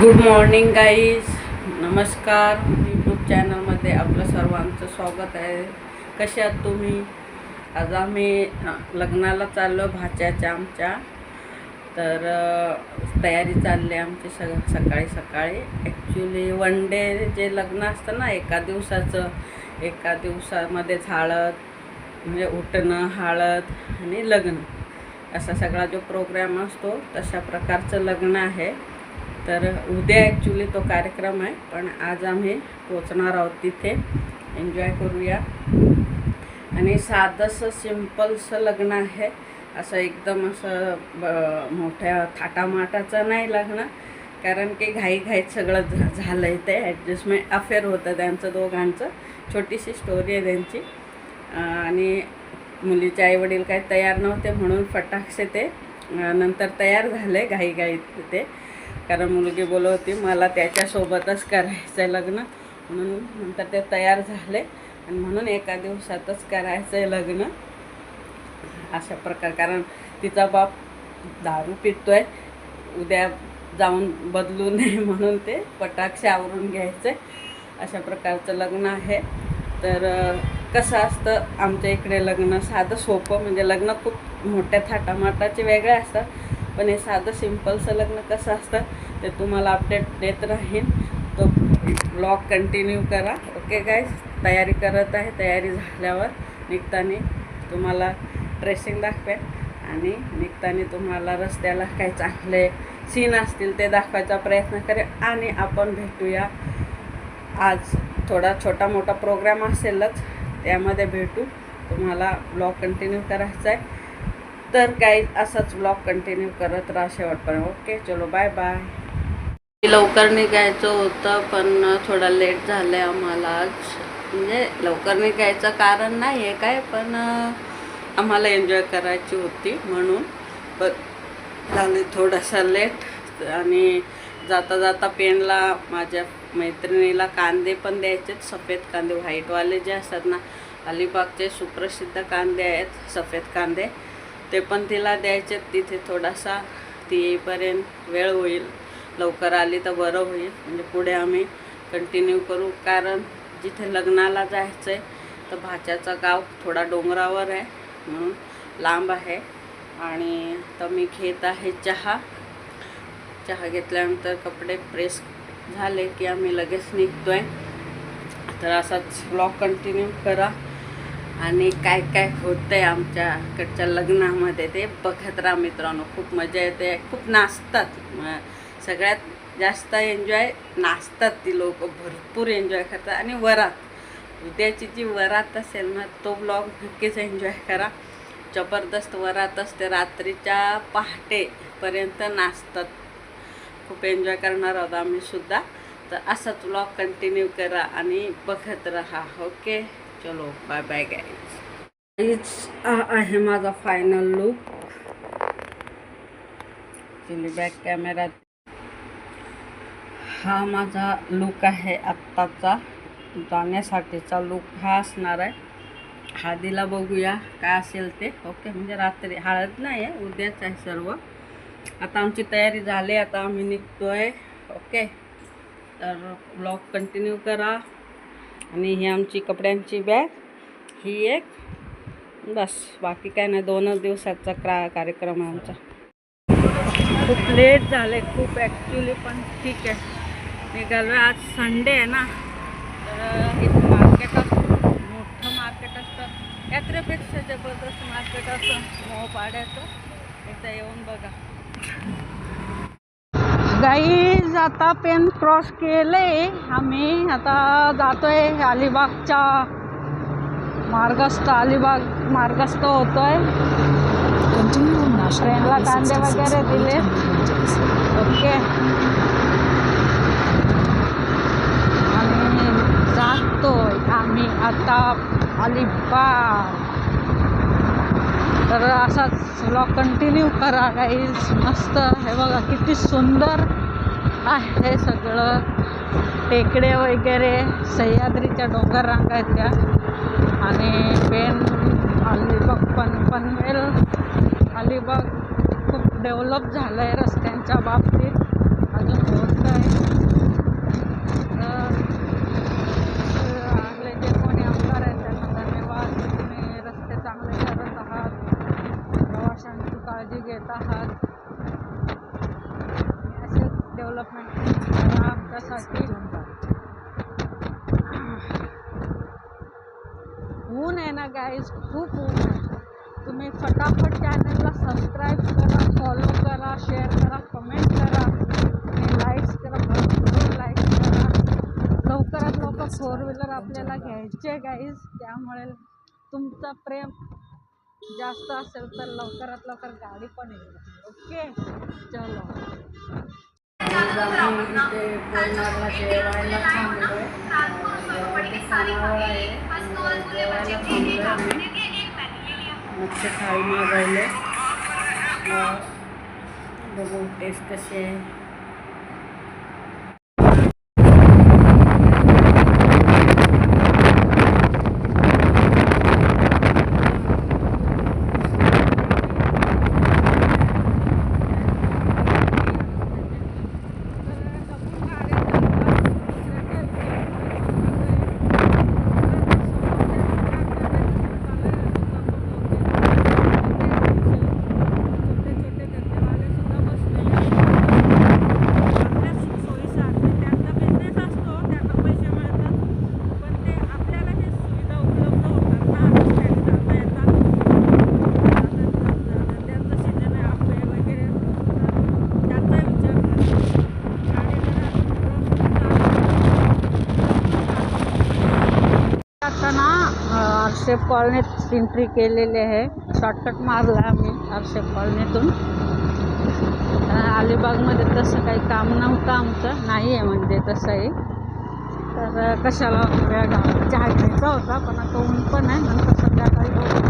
Good morning guys, नमस्कार. YouTube चॅनलमध्ये आपलं सर्वांचं स्वागत आहे. कसे आहात तुम्ही? आज आम्ही लग्नाला चाललो भाच्याच्या आमच्या. तर तयारी चालली आमची सकाळी सकाळी. ॲक्च्युली वन डे जे लग्न असतं ना, एका दिवसामध्येच हळद म्हणजे उठणं, हळद आणि लग्न असा सगळा जो प्रोग्राम असतो तशा प्रकारचं लग्न आहे. तर उद्या ॲक्च्युली तो कार्यक्रम आहे, पण आज आम्ही पोचणार आहोत तिथे. एन्जॉय करूया. आणि साधंसं सिम्पलसं लग्न आहे, असं एकदम असं मोठ्या थाटामाटाचं नाही लग्न, कारण की घाईघाईत सगळं झालं आहे. ते ॲडजस्टमेंट अफेअर होतं त्यांचं दोघांचं. छोटीशी स्टोरी आहे त्यांची. आणि मुलीचे आईवडील काही तयार नव्हते म्हणून फटाकसे ते नंतर तयार झाले घाईघाईत ते, कारण मुलगी बोलत होती मला त्याच्यासोबतच करायचं आहे लग्न, म्हणून नंतर ते तयार झाले आणि म्हणून एका दिवसातच करायचं आहे लग्न अशा प्रकार. कारण तिचा बाप दारू पितोय, उद्या जाऊन बदलू नये म्हणून ते फटाकसे आवरून घ्यायचे अशा प्रकारचं लग्न आहे. तर कसं असतं आमच्या इकडे लग्न साधं सोपं, म्हणजे लग्न खूप मोठ्या थाटामाटाचे वेगळे असतात, पण हे साधं सिम्पलचं लग्न कसं असतं ते तुम्हाला अपडेट देत राहीन. तो ब्लॉग कंटिन्यू करा. ओके गाईज, तयारी करत आहे. तयारी झाल्यावर निघताना तुम्हाला ड्रेसिंग दाखवेन आणि निघताना तुम्हाला रस्त्याला काही चांगले सीन असतील ते दाखवायचा प्रयत्न करेन. आणि आपण भेटूया. आज थोडा छोटा मोठा प्रोग्राम असेलच, त्यामध्ये भेटू. तुम्हाला ब्लॉग कंटिन्यू करायचा आहे तर काही असाच ब्लॉग कंटिन्यू करत राहा शेवटपर्यंत. ओके, चलो बाय बाय. लवकर निघायचं होतं पण थोडा लेट झालं आहे आम्हाला आज. म्हणजे लवकर निघायचं कारण नाही आहे काय, पण आम्हाला एन्जॉय करायची होती म्हणून झाले थोडासा लेट. आणि जाता जाता पेनला माझ्या मैत्रिणीला कांदे पण द्यायचे, सफेद कांदे, व्हाईटवाले जे असतात ना, अलिबागचे सुप्रसिद्ध कांदे आहेत सफेद कांदे, ते पण तिला द्यायचे. तिथे थोडासा ती येईपर्यंत वेळ होईल. लवकर आली तर बरं होईल, म्हणजे पुढे आम्ही कंटिन्यू करू. कारण जिथे लग्नाला जायचं आहे तर भाच्याचं गाव थोडा डोंगरावर आहे म्हणून लांब आहे. आणि तर मी घेत आहे चहा घेतल्यानंतर कपडे प्रेस झाले की आम्ही लगेच निघतो आहे. तर असाच ब्लॉग कंटिन्यू करा आणि काय काय होतं आहे आमच्याकडच्या लग्नामध्ये ते बघत राहा मित्रांनो. खूप मजा येते, खूप नाचतात. सगळ्यात जास्त एन्जॉय नाचतात ती लोक, भरपूर एन्जॉय करतात. आणि वरात, उद्याची जी वरात असेल ना, तो ब्लॉग नक्कीच एन्जॉय करा. जबरदस्त वरात असते, रात्रीच्या पहाटेपर्यंत नाचतात. खूप एन्जॉय करणार आहोत आम्ही सुद्धा. तर असाच ब्लॉग कंटिन्यू करा आणि बघत राहा. ओके, चलो बाय बाय गाईज. आहे माझा फायनल लुक. चली बॅक कॅमेरा. हा माझा लुक आहे आत्ताचा, जाण्यासाठीचा लुक हा असणार आहे. हळदीला बघूया काय असेल ते. ओके, म्हणजे रात्री हळद नाही आहे, उद्याच आहे सर्व. आता आमची तयारी झाली, आता आम्ही निघतो आहे. ओके, तर ब्लॉग कंटिन्यू करा. आणि ही आमची कपड्यांची बॅग, ही एक, बस बाकी काय नाही. 2च दिवसाचा कार्यक्रम आहे आमचा. खूप लेट झाले खूप ॲक्च्युली, पण ठीक आहे. निघालो आहे. आज संडे आहे ना, तर इथं मार्केट असतं, मोठं मार्केट असतं, यात्रेपेक्षा जबरदस्त मार्केट असतं मोहपाड्याचं. इथं येऊन बघा. गाईज आता पेन क्रॉस केले आम्ही, आता जातोय अलिबागच्या अलिबाग मार्गस्थ होतोय. ट्रेनला कांदे वगैरे दिले. ओके, आणि जातोय आम्ही आता अलिबाग. तर असाच ब्लॉग कंटिन्यू करा गाईज. मस्त हे बघा किती सुंदर आहे सगळं, टेकडे वगैरे, सह्याद्रीच्या डोंगर रांगा आहेत त्या. आणि अलिबाग पनवेल अलिबाग खूप डेव्हलप झालं आहे रस्त्यांच्या बाबतीत, अजून होत आहे. डेव्हलपमेंट करा आमच्यासाठी. ऊन आहे ना गाईज, खूप ऊन आहे. तुम्ही फटाफट चॅनलला सबस्क्राईब करा, फॉलो करा, शेअर करा, कमेंट करा आणि लाईक्स करा, भरपूर लाईक्स करा. लवकरात लवकर 4 व्हीलर आपल्याला घ्यायचे गाईज, त्यामुळे तुमचं प्रेम जास्त असेल तर लवकरात लवकर गाडी पण येईल. ओके, चलो. आम्ही इथे कोयनाडला जेवायला थांबलो आहे. खानावळ आहे, जेवायला थांबलो आहे आम्ही. मच्छी थाळी मागवले. बघू टेस्ट कशी आहे. आरशेप कॉलनीत एंट्री केलेली आहे. शॉर्टकट मारला आम्ही आरशेप कॉलनीतून. अलिबागमध्ये तसं काही काम नव्हतं आमचं, नाही आहे म्हणजे तसंही. तर कशाला वेळ घालून चहा घ्यायचा होता, पण आता ऊन पण आहे. नंतर संध्याकाळी घरी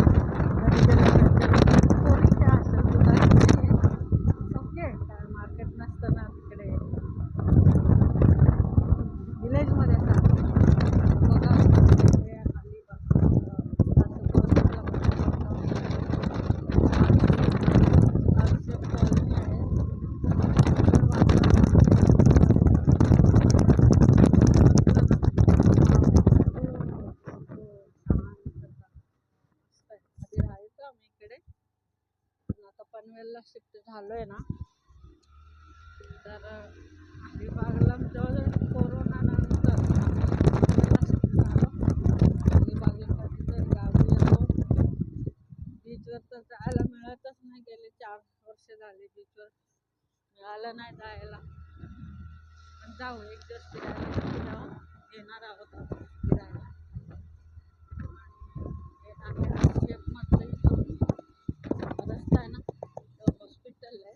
कोणी चहा असेल तुझा. ओके, काय मार्केट नसतं ना तिकडे विलेजमध्ये का बघा. आता पनवेलला शिफ्ट झालोय ना, तर अलिबागला जवळजवळ कोरोना नंतर शिफ्ट झालो. अलिबागला कधीतरी गावी येतो. बीचवर तर जायला मिळतच नाही. गेले 4 वर्ष झाले बीचवर मिळालं नाही जायला. पण जाऊ, एक दिवस फिरायला जाऊ, येणार आहोत फिरायला. रस्ता आहे ना, हॉस्पिटल आहे.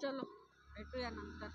चलो भेटूया नंतर.